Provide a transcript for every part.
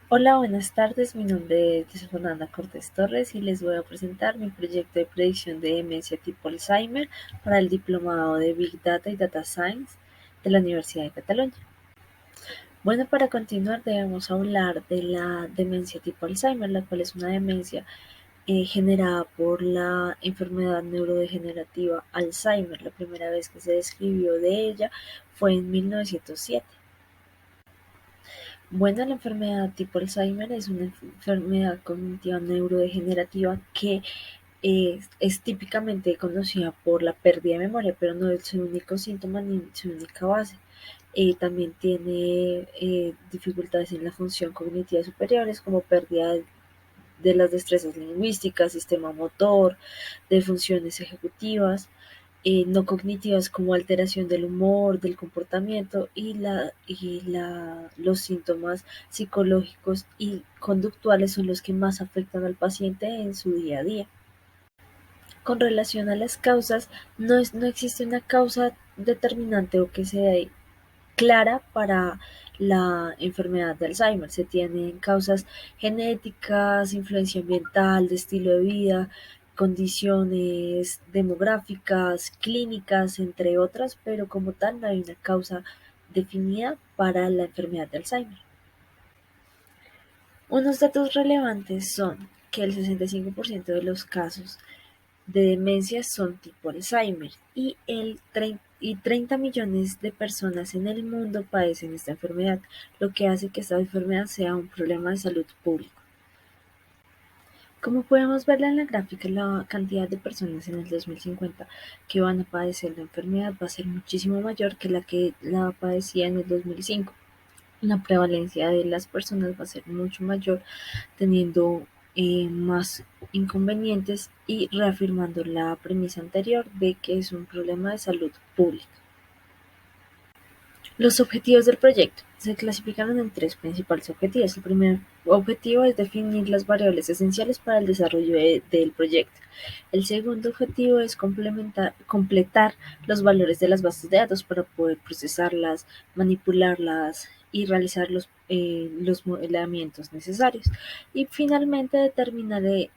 Hola, buenas tardes. Mi nombre es Fernanda Cortés Torres y les voy a presentar mi proyecto de predicción de demencia tipo Alzheimer para el diplomado de Big Data y Data Science de la Universidad de Cataluña. Bueno, para continuar debemos hablar de la demencia tipo Alzheimer, la cual es una demencia generada por la enfermedad neurodegenerativa Alzheimer. La primera vez que se describió de ella fue en 1907. Bueno, la enfermedad tipo Alzheimer es una enfermedad cognitiva neurodegenerativa que es típicamente conocida por la pérdida de memoria, pero no es su único síntoma ni su única base. También tiene dificultades en la función cognitiva superiores como pérdida de las destrezas lingüísticas, sistema motor, de funciones ejecutivas, no cognitivas como alteración del humor, del comportamiento los síntomas psicológicos y conductuales son los que más afectan al paciente en su día a día. Con relación a las causas, no existe una causa determinante o que sea clara para la enfermedad de Alzheimer. Se tienen causas genéticas, influencia ambiental, de estilo de vida, condiciones demográficas, clínicas, entre otras, pero como tal no hay una causa definida para la enfermedad de Alzheimer. Unos datos relevantes son que el 65% de los casos de demencia son tipo Alzheimer y 30 millones de personas en el mundo padecen esta enfermedad, lo que hace que esta enfermedad sea un problema de salud público. Como podemos ver en la gráfica, la cantidad de personas en el 2050 que van a padecer la enfermedad va a ser muchísimo mayor que la padecía en el 2005. La prevalencia de las personas va a ser mucho mayor, teniendo más inconvenientes y reafirmando la premisa anterior de que es un problema de salud pública. Los objetivos del proyecto se clasificaron en tres principales objetivos. El primer objetivo es definir las variables esenciales para el desarrollo del proyecto. El segundo objetivo es completar los valores de las bases de datos para poder procesarlas, manipularlas y realizar los modelamientos necesarios. Y finalmente determinar el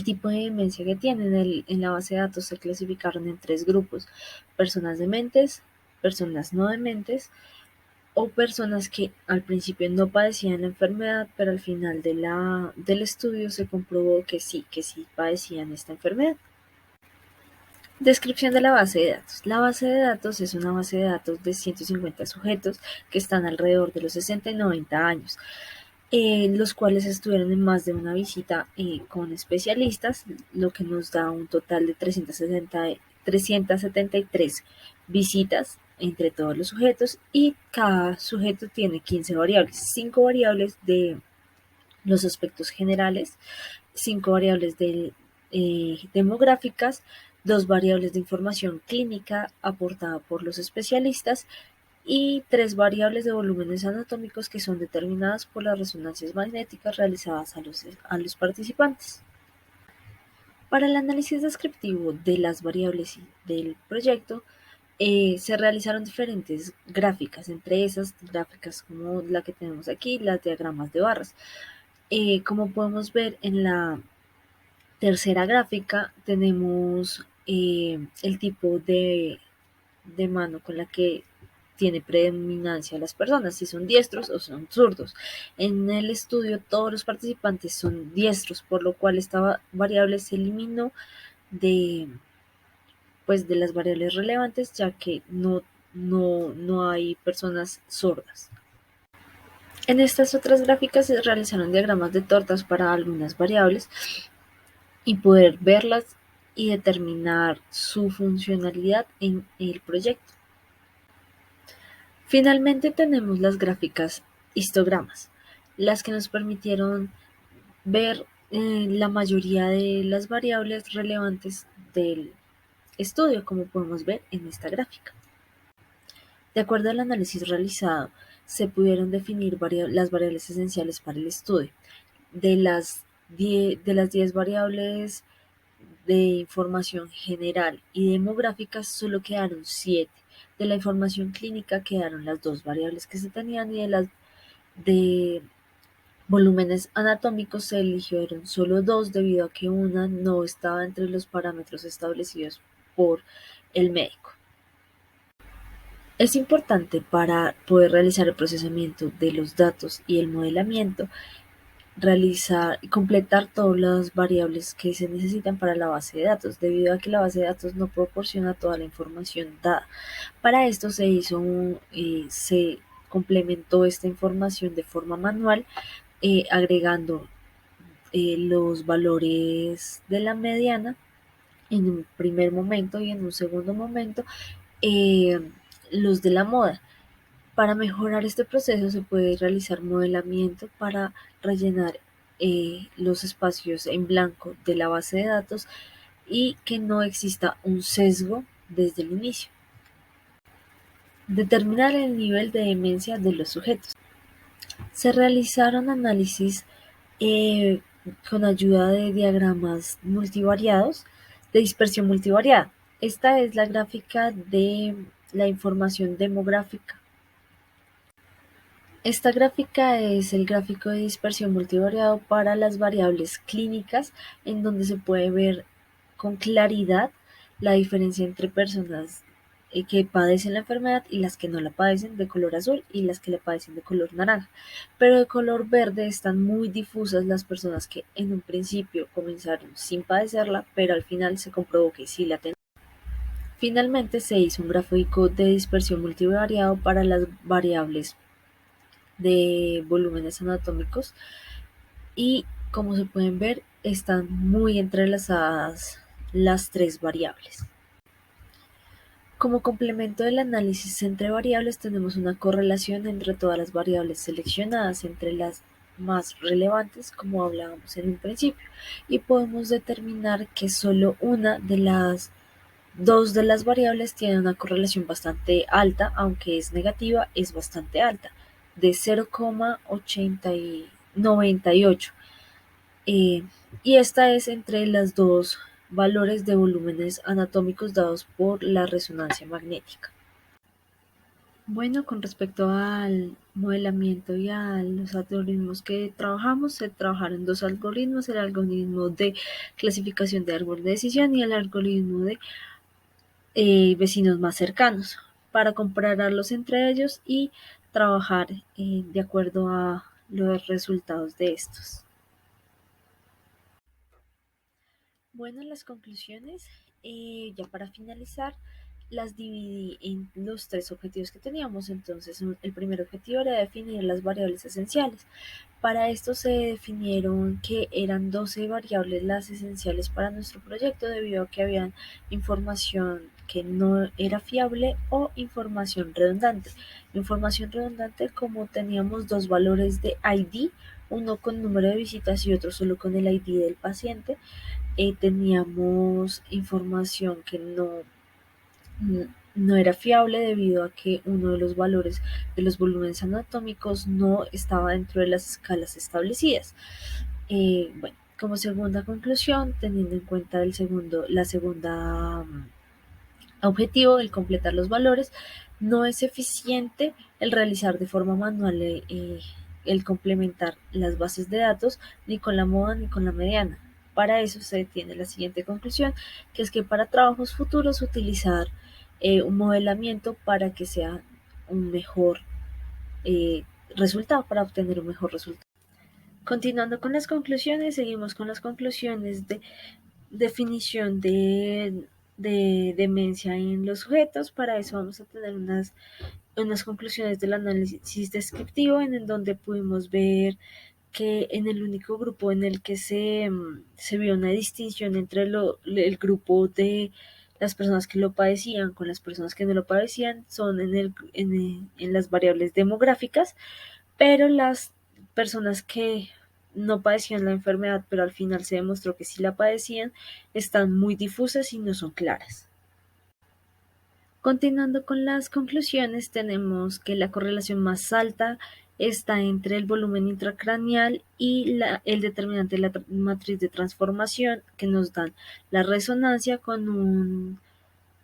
tipo de demencia que tienen. En la base de datos se clasificaron en tres grupos: personas dementes, personas no dementes o personas que al principio no padecían la enfermedad, pero al final del estudio se comprobó que sí padecían esta enfermedad. Descripción de la base de datos. La base de datos es una base de datos de 150 sujetos que están alrededor de los 60 y 90 años, los cuales estuvieron en más de una visita con especialistas, lo que nos da un total de 373 visitas entre todos los sujetos, y cada sujeto tiene 15 variables, 5 variables de los aspectos generales, 5 variables demográficas, 2 variables de información clínica aportada por los especialistas y 3 variables de volúmenes anatómicos que son determinadas por las resonancias magnéticas realizadas a los participantes. Para el análisis descriptivo de las variables del proyecto, se realizaron diferentes gráficas, entre esas gráficas como la que tenemos aquí, las diagramas de barras. Como podemos ver en la tercera gráfica, tenemos el tipo de mano con la que tiene predominancia las personas, si son diestros o son zurdos. En el estudio todos los participantes son diestros, por lo cual esta variable se eliminó de, de las variables relevantes, ya que no hay personas sordas. En estas otras gráficas se realizaron diagramas de tortas para algunas variables y poder verlas y determinar su funcionalidad en el proyecto. Finalmente tenemos las gráficas histogramas, las que nos permitieron ver la mayoría de las variables relevantes del estudio, como podemos ver en esta gráfica. De acuerdo al análisis realizado, se pudieron definir las variables esenciales para el estudio. De las 10 variables de información general y demográfica solo quedaron 7. De la información clínica quedaron las 2 variables que se tenían y de volúmenes anatómicos se eligieron solo dos debido a que una no estaba entre los parámetros establecidos por el médico. Es importante para poder realizar el procesamiento de los datos y el modelamiento, realizar y completar todas las variables que se necesitan para la base de datos, debido a que la base de datos no proporciona toda la información dada. Para esto se complementó esta información de forma manual, agregando los valores de la mediana en un primer momento y en un segundo momento eh, los de la moda. Para mejorar este proceso se puede realizar modelamiento para rellenar los espacios en blanco de la base de datos y que no exista un sesgo desde el inicio. Determinar el nivel de demencia de los sujetos. Se realizaron análisis eh, con ayuda de diagramas multivariados de dispersión multivariada. Esta es la gráfica de la información demográfica. Esta gráfica es el gráfico de dispersión multivariado para las variables clínicas, en donde se puede ver con claridad la diferencia entre personas que padecen la enfermedad y las que no la padecen, de color azul, y las que la padecen de color naranja. Pero de color verde están muy difusas las personas que en un principio comenzaron sin padecerla, pero al final se comprobó que sí la tenían. Finalmente se hizo un gráfico de dispersión multivariado para las variables de volúmenes anatómicos y, como se pueden ver, están muy entrelazadas las tres variables. Como complemento del análisis entre variables, tenemos una correlación entre todas las variables seleccionadas entre las más relevantes, como hablábamos en un principio, y podemos determinar que solo una de las dos de las variables tiene una correlación bastante alta, aunque es negativa, es bastante alta, de 0,98. Eh, y esta es entre las dos valores de volúmenes anatómicos dados por la resonancia magnética. Bueno, con respecto al modelamiento y a los algoritmos que trabajamos, se trabajaron dos algoritmos: el algoritmo de clasificación de árbol de decisión y el algoritmo de vecinos más cercanos, para compararlos entre ellos y trabajar de acuerdo a los resultados de estos. Bueno, las conclusiones, ya para finalizar, las dividí en los tres objetivos que teníamos. Entonces, el primer objetivo era definir las variables esenciales. Para esto se definieron que eran 12 variables las esenciales para nuestro proyecto, debido a que había información que no era fiable o información redundante. Información redundante, como teníamos dos valores de ID, uno con número de visitas y otro solo con el ID del paciente. Teníamos información que no era fiable, debido a que uno de los valores de los volúmenes anatómicos no estaba dentro de las escalas establecidas. Bueno, como segunda conclusión, teniendo en cuenta la segunda objetivo, el completar los valores, no es eficiente el realizar de forma manual el complementar las bases de datos, ni con la moda ni con la mediana. Para eso se tiene la siguiente conclusión, que es que para trabajos futuros utilizar un modelamiento para que sea un mejor eh, resultado, para obtener un mejor resultado. Continuando con las conclusiones, seguimos con las conclusiones de definición de demencia en los sujetos. Para eso vamos a tener unas conclusiones del análisis descriptivo, en donde pudimos ver que en el único grupo en el que se vio una distinción entre el grupo de las personas que lo padecían con las personas que no lo padecían son en las variables demográficas, pero las personas que no padecían la enfermedad, pero al final se demostró que sí la padecían, están muy difusas y no son claras. Continuando con las conclusiones, tenemos que la correlación más alta está entre el volumen intracraneal y el determinante de la matriz de transformación, que nos dan la resonancia con un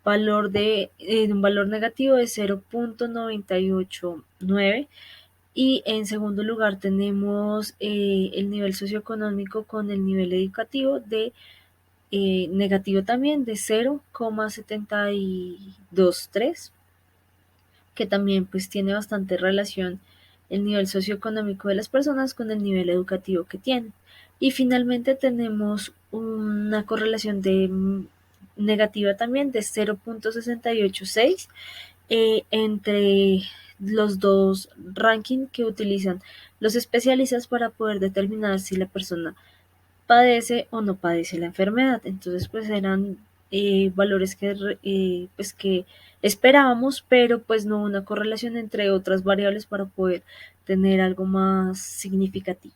valor negativo de 0,989, Y en segundo lugar tenemos el nivel socioeconómico con el nivel educativo de negativo también de 0,723, que también pues tiene bastante relación el nivel socioeconómico de las personas con el nivel educativo que tienen. Y finalmente tenemos una correlación de negativa también de 0,686 entre los dos rankings que utilizan los especialistas para poder determinar si la persona padece o no padece la enfermedad. Entonces, pues eran valores pues que esperábamos, pero pues no una correlación entre otras variables para poder tener algo más significativo.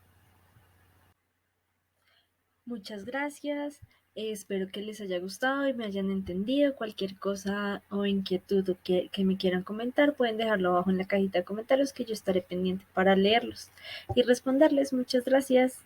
Muchas gracias. Espero que les haya gustado y me hayan entendido. Cualquier cosa o inquietud o que me quieran comentar, pueden dejarlo abajo en la cajita de comentarios que yo estaré pendiente para leerlos y responderles. Muchas gracias.